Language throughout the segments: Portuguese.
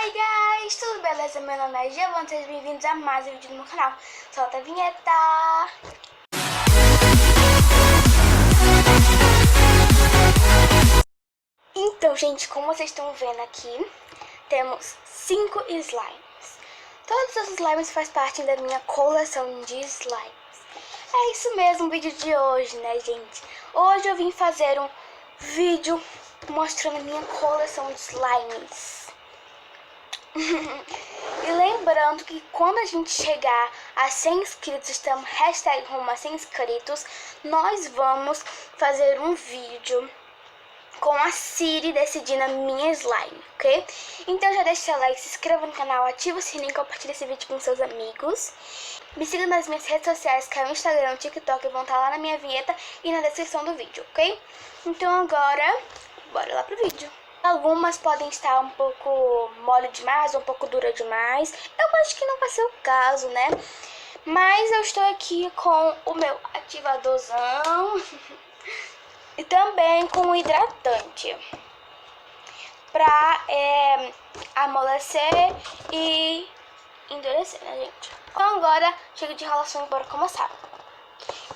Oi guys, tudo beleza? Meu nome é Giovana, sejam bem-vindos a mais um vídeo no meu canal. Solta a vinheta! Então, gente, como vocês estão vendo aqui, temos 5 slimes. Todos os slimes fazem parte da minha coleção de slimes. É isso mesmo o vídeo de hoje, né, gente? Hoje eu vim fazer um vídeo mostrando a minha coleção de slimes. E lembrando que quando a gente chegar a 100 inscritos, estamos hashtag rumo a 100 inscritos, nós vamos fazer um vídeo com a Siri decidindo a minha slime, ok? Então já deixa seu like, se inscreva no canal, ativa o sininho e compartilha esse vídeo com seus amigos. Me siga nas minhas redes sociais, que é o Instagram, o TikTok, vão estar lá na minha vinheta e na descrição do vídeo, ok? Então agora, bora lá pro vídeo. Algumas podem estar um pouco mole demais, um pouco dura demais. Eu acho que não vai ser o caso, né? Mas eu estou aqui com o meu ativadorzão e também com o hidratante pra amolecer e endurecer, né, gente? Então agora chega de enrolação e bora começar.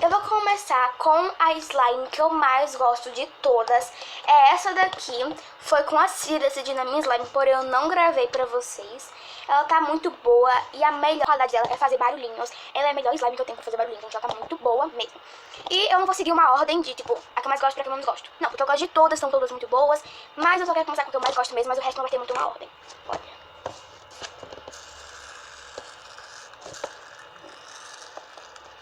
Eu vou começar com a slime que eu mais gosto de todas. É essa daqui. Foi com a Siri decidindo a minha slime, porém eu não gravei pra vocês. Ela tá muito boa e a melhor qualidade dela é fazer barulhinhos. Ela é a melhor slime que eu tenho pra fazer barulhinhos, gente. Ela tá muito boa mesmo. E eu não vou seguir uma ordem de, tipo, a que eu mais gosto pra que eu menos gosto. Não, porque eu gosto de todas, são todas muito boas. Mas eu só quero começar com a que eu mais gosto mesmo, mas o resto não vai ter muito uma ordem. Olha.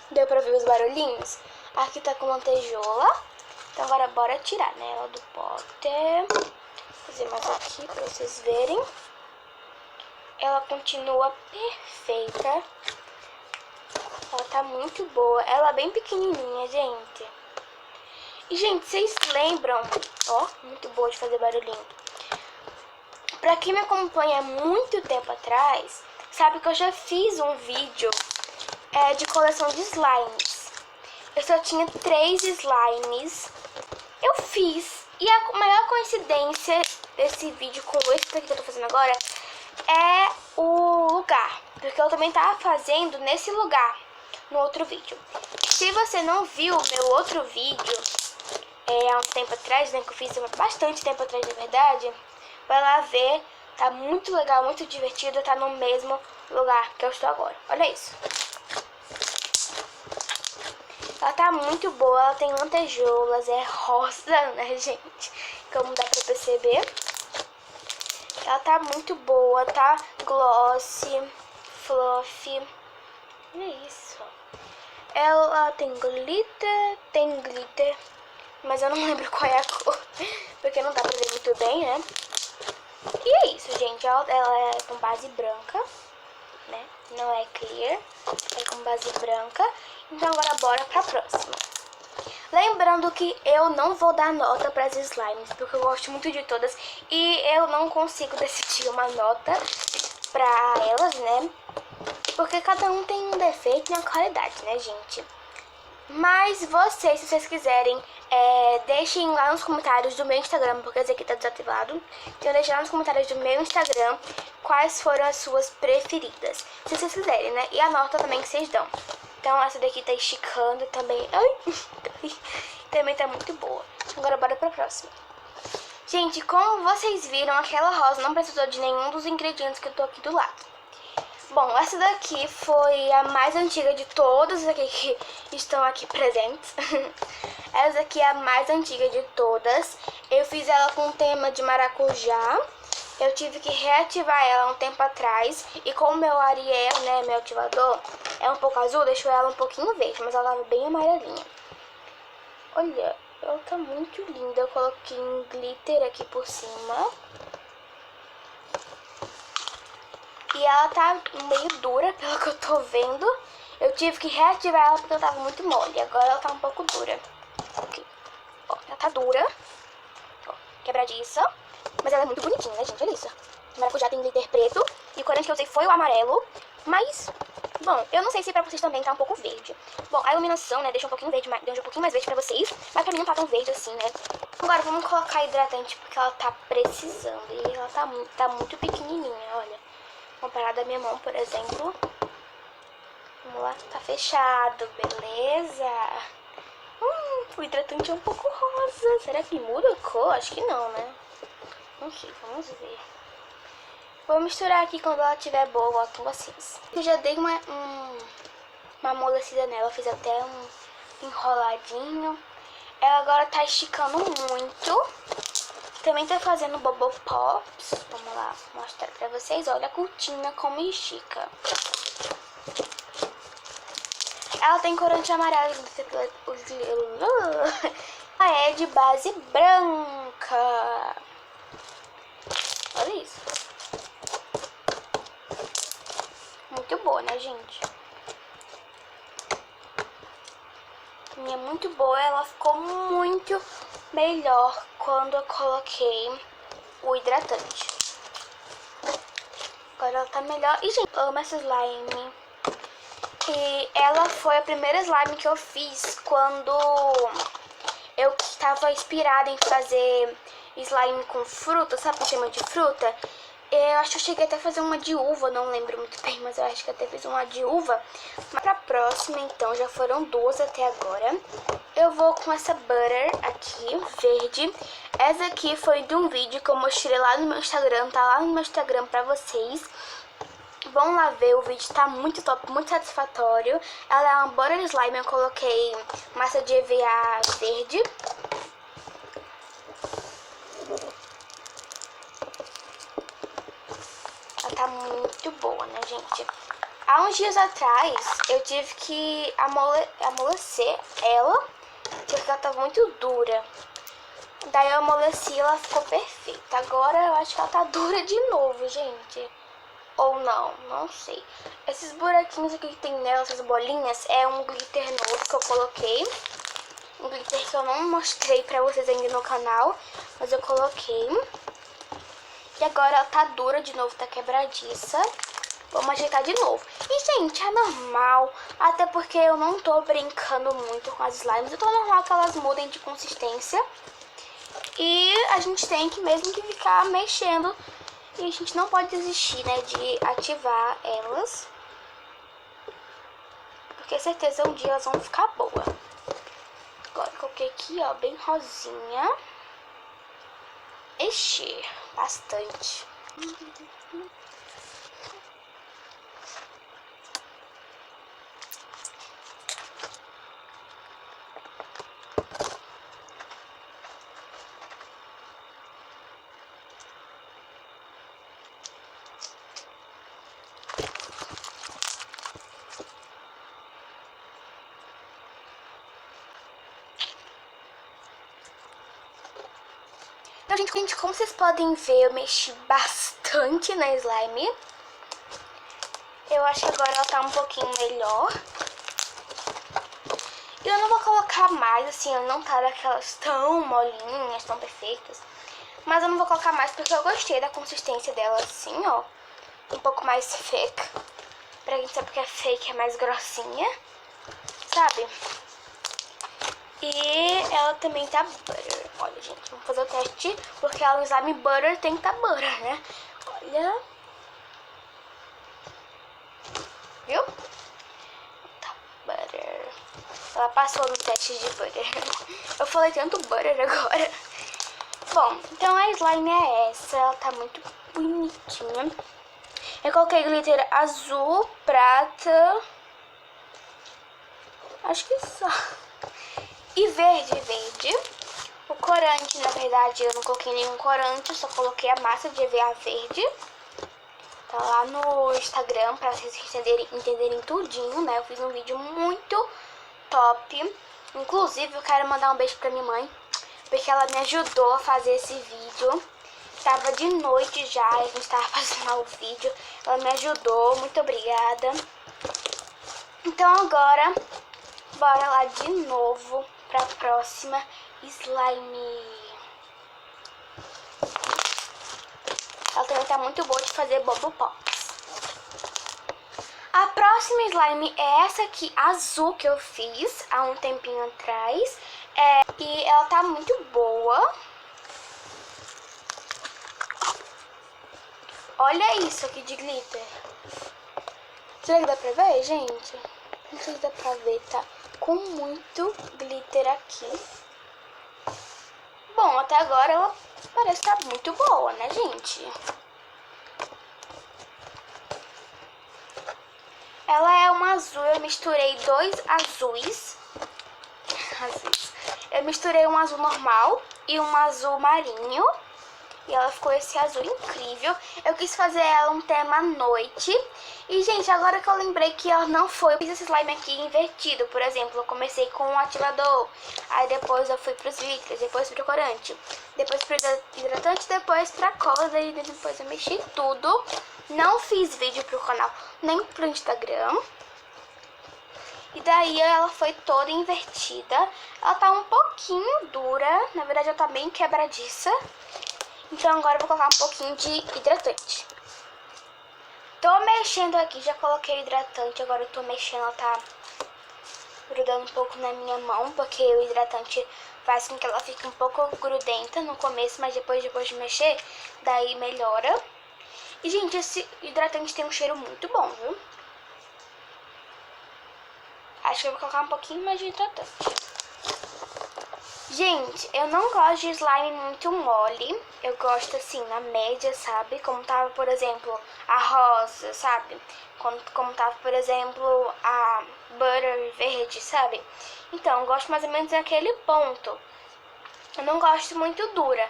Deu pra ver os barulhinhos? Aqui tá com lantejola. Então agora bora tirar, né, ela do pote. Vou fazer mais aqui pra vocês verem. Ela continua perfeita. Ela tá muito boa. Ela é bem pequenininha, gente. E, gente, vocês lembram? Ó, muito boa de fazer barulhinho. Pra quem me acompanha há muito tempo atrás, sabe que eu já fiz um vídeo de coleção de slimes. Eu só tinha 3 slimes. Eu fiz. E a maior coincidência desse vídeo com esse daqui que eu tô fazendo agora é o lugar. Porque eu também tava fazendo nesse lugar no outro vídeo. Se você não viu o meu outro vídeo há um tempo atrás, né, que eu fiz bastante tempo atrás, na verdade, vai lá ver. Tá muito legal, muito divertido. Tá no mesmo lugar que eu estou agora. Olha isso. Ela tá muito boa, ela tem lantejoulas, é rosa, né, gente? Como dá pra perceber. Ela tá muito boa, tá? Glossy, fluffy. Olha isso. Ela tem glitter, mas eu não lembro qual é a cor, porque não dá pra ver muito bem, né? E é isso, gente. Ela é com base branca, né? Não é clear, é com base branca. Então agora bora pra próxima. Lembrando que eu não vou dar nota para as slimes, porque eu gosto muito de todas e eu não consigo decidir uma nota pra elas, né? Porque cada um tem um defeito e uma qualidade, né, gente? Mas vocês, se vocês quiserem, deixem lá nos comentários do meu Instagram, porque esse aqui tá desativado. Então deixem lá nos comentários do meu Instagram quais foram as suas preferidas, se vocês quiserem, né? E a nota também que vocês dão. Então essa daqui tá esticando também. Ai, também tá muito boa. Agora bora pra próxima. Gente, como vocês viram, aquela rosa não precisou de nenhum dos ingredientes que eu tô aqui do lado. Bom, essa daqui foi a mais antiga de todas aqui que estão aqui presentes. Essa daqui é a mais antiga de todas. Eu fiz ela com o tema de maracujá. Eu tive que reativar ela um tempo atrás. E com o meu Ariel, né, meu ativador, é um pouco azul, deixou ela um pouquinho verde, mas ela tava bem amarelinha. Olha, ela tá muito linda. Eu coloquei um glitter aqui por cima. E ela tá meio dura, pelo que eu tô vendo. Eu tive que reativar ela porque ela tava muito mole. Agora ela tá um pouco dura. Aqui. Ó, ela tá dura. Ó, quebradiça. Mas ela é muito bonitinha, né, gente? Olha isso. O maracujá tem glitter preto. E o corante que eu usei foi o amarelo. Mas Bom, eu não sei se pra vocês também tá um pouco verde. Bom, a iluminação, né, deixa um pouquinho verde, deixa um pouquinho mais verde pra vocês, mas pra mim não tá tão verde assim, né. Agora vamos colocar hidratante porque ela tá precisando e ela tá muito pequenininha, olha. Comparada à minha mão, por exemplo. Vamos lá, tá fechado, beleza. O hidratante é um pouco rosa. Será que muda a cor? Acho que não, né? Não sei, vamos ver. Vou misturar aqui quando ela estiver boa, eu volto com vocês. Eu já dei uma amolecida nela, fiz até um enroladinho. Ela agora tá esticando muito. Também tá fazendo Bubble Pops. Vamos lá mostrar pra vocês. Olha a cortina como estica. Ela tem corante amarelo. Ela é de base branca. Olha isso. Muito boa, né, gente? É muito boa. Ela ficou muito melhor quando eu coloquei o hidratante. Agora ela tá melhor. E, gente, eu amo essa slime. E ela foi a primeira slime que eu fiz quando eu estava inspirada em fazer slime com fruta, sabe o que chama de fruta? Eu acho que eu cheguei até a fazer uma de uva, não lembro muito bem, mas eu acho que até fiz uma de uva. Mas pra próxima, então, já foram duas até agora. Eu vou com essa butter aqui, verde. Essa aqui foi de um vídeo que eu mostrei lá no meu Instagram, tá lá no meu Instagram pra vocês. Vão lá ver, o vídeo tá muito top, muito satisfatório. Ela é uma butter slime, eu coloquei massa de EVA verde. Ela tá muito boa, né, gente? Há uns dias atrás, eu tive que amolecer ela, porque ela tava muito dura. Daí eu amoleci e ela ficou perfeita. Agora eu acho que ela tá dura de novo, gente. Ou não, não sei. Esses buraquinhos aqui que tem nela, essas bolinhas, é um glitter novo que eu coloquei. Um glitter que eu não mostrei pra vocês ainda no canal, mas eu coloquei. E agora ela tá dura de novo, tá quebradiça. Vamos ajeitar de novo. E, gente, é normal, até porque eu não tô brincando muito com as slimes. Então é normal que elas mudem de consistência. E a gente tem que mesmo que ficar mexendo. E a gente não pode desistir, né, de ativar elas. Porque certeza um dia elas vão ficar boas. Agora eu coloquei aqui, ó, bem rosinha. Encher bastante. Então, gente, como vocês podem ver, eu mexi bastante na slime. Eu acho que agora ela tá um pouquinho melhor. E eu não vou colocar mais, assim, ela não tá daquelas tão molinhas, tão perfeitas. Mas eu não vou colocar mais porque eu gostei da consistência dela, assim, ó. Um pouco mais fake. Pra quem sabe que é fake, é mais grossinha, sabe? E ela também tá butter. Olha, gente, vamos fazer o teste, porque ela slime butter tem que tá butter, né? Olha. Viu? Tá butter. Ela passou no teste de butter. Eu falei tanto butter agora. Bom, então a slime é essa. Ela tá muito bonitinha. Eu coloquei glitter azul, prata. Acho que só. E verde. O corante, na verdade, eu não coloquei nenhum corante, eu só coloquei a massa de EVA verde. Tá lá no Instagram pra vocês entenderem tudinho, né? Eu fiz um vídeo muito top. Inclusive, eu quero mandar um beijo pra minha mãe, porque ela me ajudou a fazer esse vídeo. Tava de noite já, a gente tava fazendo lá o vídeo. Ela me ajudou, muito obrigada. Então agora, bora lá de novo pra próxima slime. Ela também tá muito boa de fazer Bubble Pops. A próxima slime é essa aqui, azul, que eu fiz há um tempinho atrás. E ela tá muito boa. Olha isso aqui de glitter. Será que dá pra ver, gente? Não sei se dá pra ver, tá? Com muito glitter aqui. Bom, até agora ela parece estar muito boa, né, gente? Ela é uma azul, eu misturei dois azuis. Eu misturei um azul normal e um azul marinho. E ela ficou esse azul incrível. Eu quis fazer ela um tema noite. E, gente, agora que eu lembrei que ela não foi, eu fiz esse slime aqui invertido. Por exemplo, eu comecei com o ativador. Aí depois eu fui pros glitters, depois pro corante. Depois pro hidratante, depois pra cola. E depois eu mexi tudo. Não fiz vídeo pro canal, nem pro Instagram. E daí ela foi toda invertida. Ela tá um pouquinho dura. Na verdade, ela tá bem quebradiça. Então agora eu vou colocar um pouquinho de hidratante. Tô mexendo aqui, já coloquei o hidratante. Agora eu tô mexendo, ela tá grudando um pouco na minha mão, porque o hidratante faz com que ela fique um pouco grudenta no começo, mas depois de mexer, daí melhora. E, gente, esse hidratante tem um cheiro muito bom, viu? Acho que eu vou colocar um pouquinho mais de hidratante. Gente, eu não gosto de slime muito mole. Eu gosto assim, na média, sabe? Como tava, por exemplo, a rosa, sabe? Como tava, por exemplo, a butter verde, sabe? Então, eu gosto mais ou menos naquele ponto. Eu não gosto muito dura.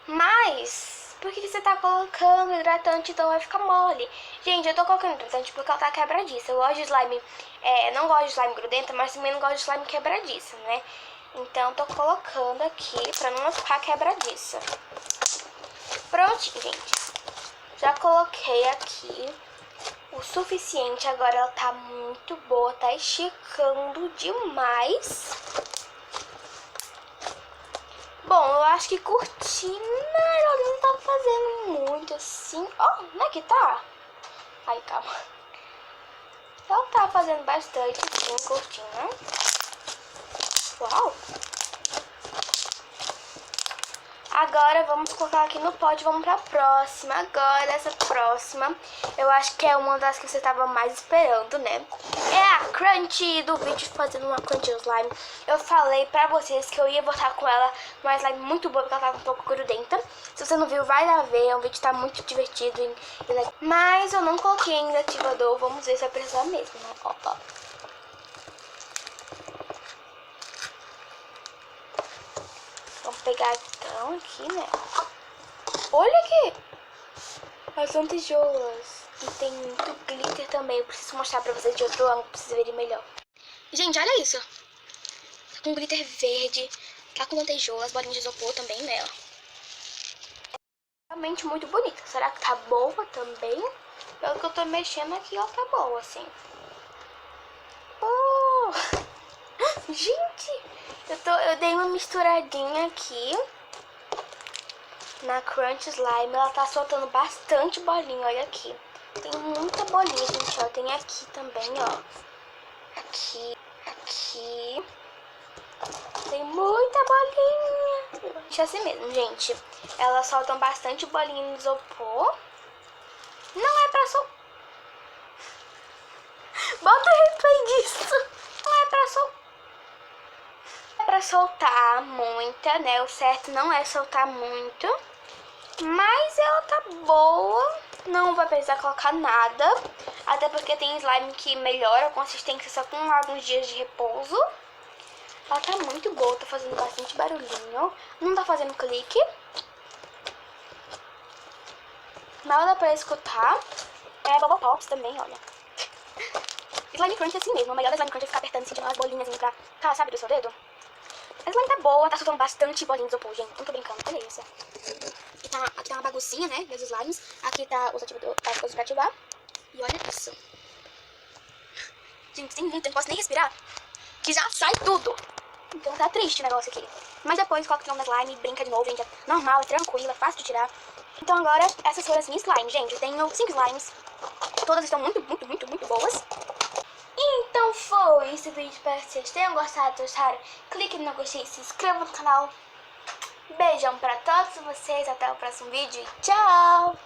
Mas, por que você tá colocando hidratante então vai ficar mole? Gente, eu tô colocando hidratante porque ela tá quebradiça. Eu gosto de slime, não gosto de slime grudenta, mas também não gosto de slime quebradiça, né? Então, tô colocando aqui pra não ficar quebradiça. Prontinho, gente. Já coloquei aqui o suficiente. Agora ela tá muito boa, tá esticando demais. Bom, eu acho que cortina ela não tá fazendo muito assim. Ó, não é que tá? Ai, calma. Ela tá fazendo bastante, sim, cortina. Uau! Agora vamos colocar aqui no pote, vamos pra próxima. Agora essa próxima, eu acho que é uma das que você tava mais esperando, né? É a Crunch do vídeo fazendo uma Crunch Slime. Eu falei pra vocês que eu ia botar com ela uma slime muito boa, porque ela tava um pouco grudenta. Se você não viu, vai lá ver, o vídeo tá muito divertido. Mas eu não coloquei ainda ativador, vamos ver se vai precisar mesmo, né? Ó, ó. Vamos pegar então aqui, né? Olha aqui! As lantejoulas. E tem muito glitter também. Eu preciso mostrar pra vocês de outro ângulo, pra vocês verem melhor. Gente, olha isso. Tá com glitter verde. Tá com lantejoulas, bolinhas de isopor também nela. Realmente muito bonita. Será que tá boa também? Pelo que eu tô mexendo aqui, ó, tá boa, assim. Oh! Gente! Eu dei uma misturadinha aqui na Crunch Slime. Ela tá soltando bastante bolinha, olha aqui. Tem muita bolinha, gente, ó. Tem aqui também, ó. Aqui, aqui. Tem muita bolinha. Deixa assim mesmo, gente. Elas soltam bastante bolinha no isopor. Não é pra soltar. Bota o replay disso. Não é pra soltar. Pra soltar muita, né? O certo não é soltar muito. Mas ela tá boa. Não vai precisar colocar nada. Até porque tem slime que melhora a consistência só com alguns dias de repouso. Ela tá muito boa. Tá fazendo bastante barulhinho. Não tá fazendo clique. Mal dá pra escutar. É Bubble Pops também, olha. Slime Crunch é assim mesmo. O melhor da Slime Crunch é ficar apertando, sentindo umas bolinhas pra cá, sabe, do seu dedo. A slime tá boa, tá soltando bastante bolinha de isopor, gente. Não tô brincando, olha isso. Aqui tá uma baguncinha, né, dos slimes. Aqui tá os ativadores, as coisas pra ativar. E olha isso. Gente, tem muito, eu não posso nem respirar. Que já sai tudo. Então tá triste o negócio aqui. Mas depois coloca o na slime, brinca de novo, gente. É normal, é tranquilo, é fácil de tirar. Então agora, essas foram as minhas slimes, gente. Eu tenho 5 slimes. Todas estão muito boas. Então foi esse vídeo. Espero que vocês tenham gostado. Se gostaram, clique no gostei e se inscreva no canal. Beijão pra todos vocês. Até o próximo vídeo. Tchau!